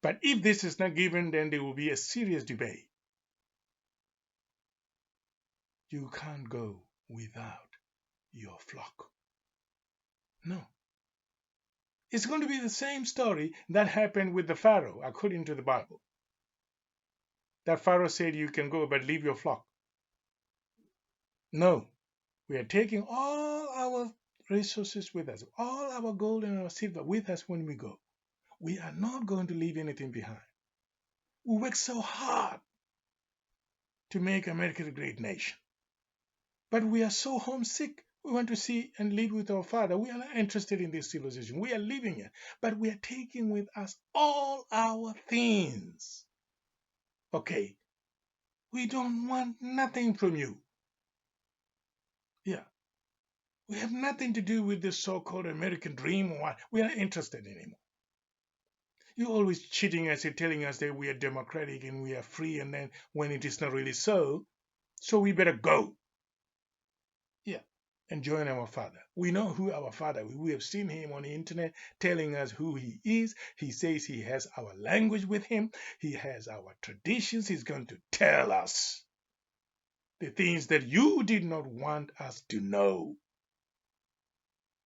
Speaker 1: But if this is not given, then there will be a serious debate. You can't go without your flock. No. It's going to be the same story that happened with the Pharaoh, according to the Bible. That Pharaoh said, you can go, but leave your flock. No. We are taking all our resources with us, all our gold and our silver with us when we go. We are not going to leave anything behind. We work so hard to make America a great nation. But we are so homesick. We want to see and live with our Father. We are not interested in this civilization. We are living it. But we are taking with us all our things. Okay. We don't want nothing from you. Yeah. We have nothing to do with this so-called American dream or what. We are not interested anymore. You're always cheating us and telling us that we are democratic and we are free, and then when it is not really so we better go. Yeah, and join our Father. We know who our Father is. We have seen him on the internet telling us who he is. He says he has our language with him. He has our traditions. He's going to tell us the things that you did not want us to know.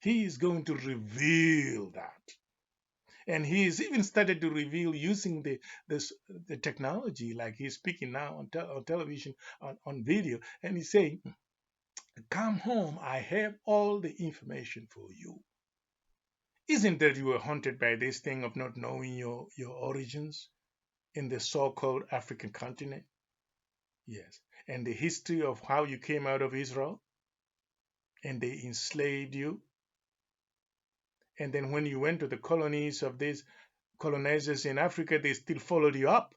Speaker 1: He is going to reveal that. And he has even started to reveal using the technology, like he's speaking now on television, on video, and he's saying, come home, I have all the information for you. Isn't that you were haunted by this thing of not knowing your origins in the so-called African continent? Yes. And the history of how you came out of Israel, and they enslaved you. And then when you went to the colonies of these colonizers in Africa, they still followed you up.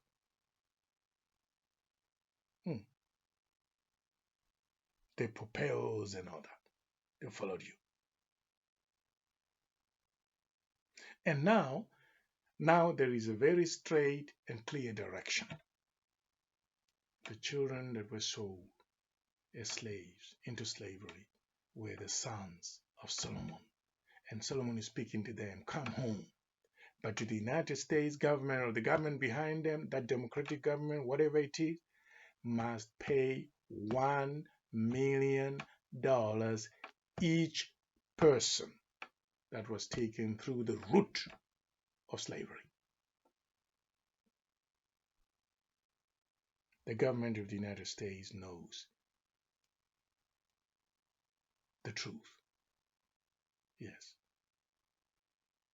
Speaker 1: The propels and all that. They followed you. And now there is a very straight and clear direction. The children that were sold as slaves into slavery were the sons of Solomon. And Solomon is speaking to them, come home. But to the United States government or the government behind them, that democratic government, whatever it is, must pay $1 million each person that was taken through the route of slavery. The government of the United States knows the truth. Yes.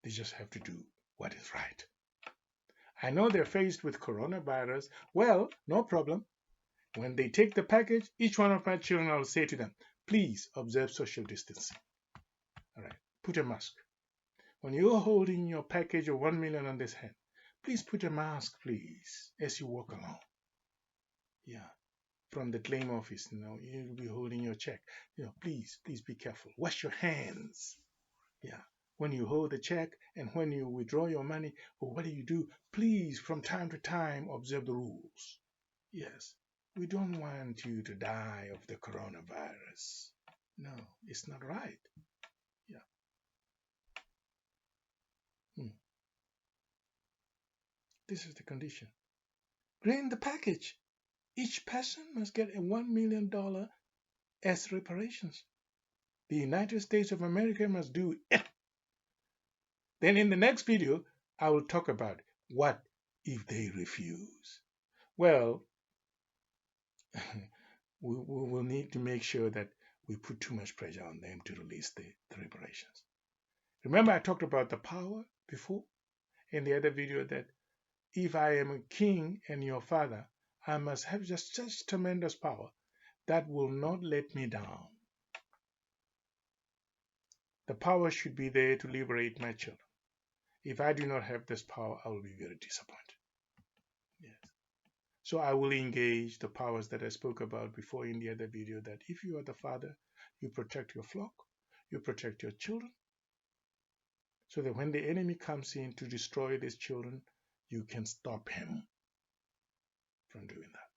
Speaker 1: They just have to do what is right. I know they're faced with coronavirus. Well, no problem. When they take the package, each one of my children, I'll say to them, please observe social distancing. All right. Put a mask. When you're holding your package of 1 million on this hand, please put a mask, please, as you walk along. Yeah. From the claim office, you'll be holding your check. Please be careful. Wash your hands. Yeah. When you hold the check and when you withdraw your money, or what do? Please, from time to time, observe the rules. Yes. We don't want you to die of the coronavirus. No, it's not right. Yeah. This is the condition. Bring the package. Each person must get a $1 million as reparations. The United States of America must do it. Then in the next video, I will talk about what if they refuse. Well, we will need to make sure that we put too much pressure on them to release the reparations. Remember I talked about the power before in the other video, that if I am a king and your father, I must have just such tremendous power that will not let me down. The power should be there to liberate my children. If I do not have this power, I will be very disappointed. Yes. So I will engage the powers that I spoke about before in the other video, that if you are the father, you protect your flock, you protect your children, so that when the enemy comes in to destroy these children, you can stop him from doing that.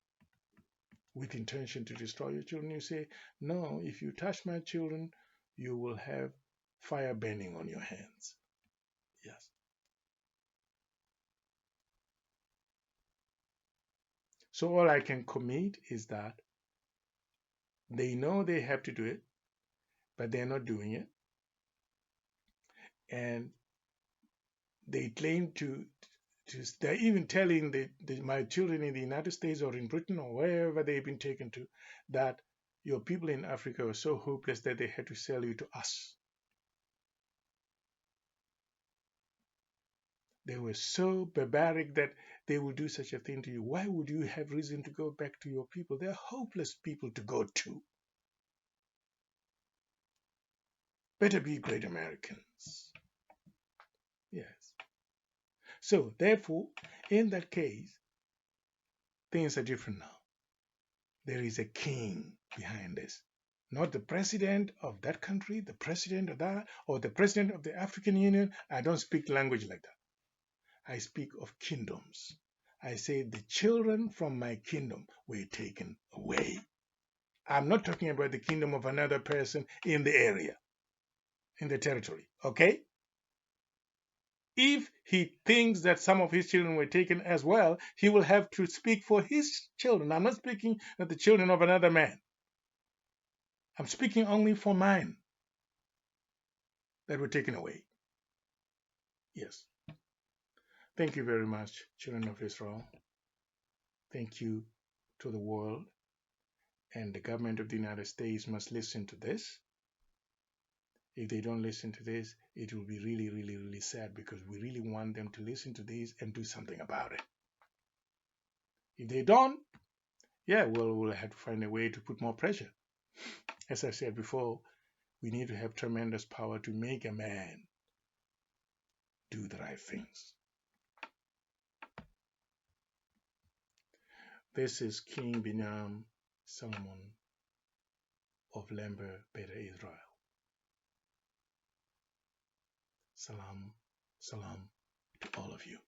Speaker 1: With intention to destroy your children, you say, no, if you touch my children, you will have fire burning on your hands. Yes. So all I can commit is that They know they have to do it, but they're not doing it. And they claim they're even telling my children in the United States or in Britain or wherever they've been taken to, that your people in Africa were so hopeless that they had to sell you to us. They were so barbaric that they would do such a thing to you. Why would you have reason to go back to your people? They're hopeless people to go to. Better be great Americans. Yes. So, therefore, in that case, things are different now. There is a king behind this. Not the president of that country, the president of that, or the president of the African Union. I don't speak language like that. I speak of kingdoms. I say the children from my kingdom were taken away. I'm not talking about the kingdom of another person in the area, in the territory. Okay? If he thinks that some of his children were taken as well, he will have to speak for his children. I'm not speaking of the children of another man. I'm speaking only for mine that were taken away. Yes. Thank you very much, children of Israel. Thank you to the world. And the government of the United States must listen to this. If they don't listen to this, it will be really, really, really sad, because we really want them to listen to this and do something about it. If they don't, yeah, well, we'll have to find a way to put more pressure. As I said before, we need to have tremendous power to make a man do the right things. This is King Binyam Selamun of Lember, Beta Israel. Salam, salam to all of you.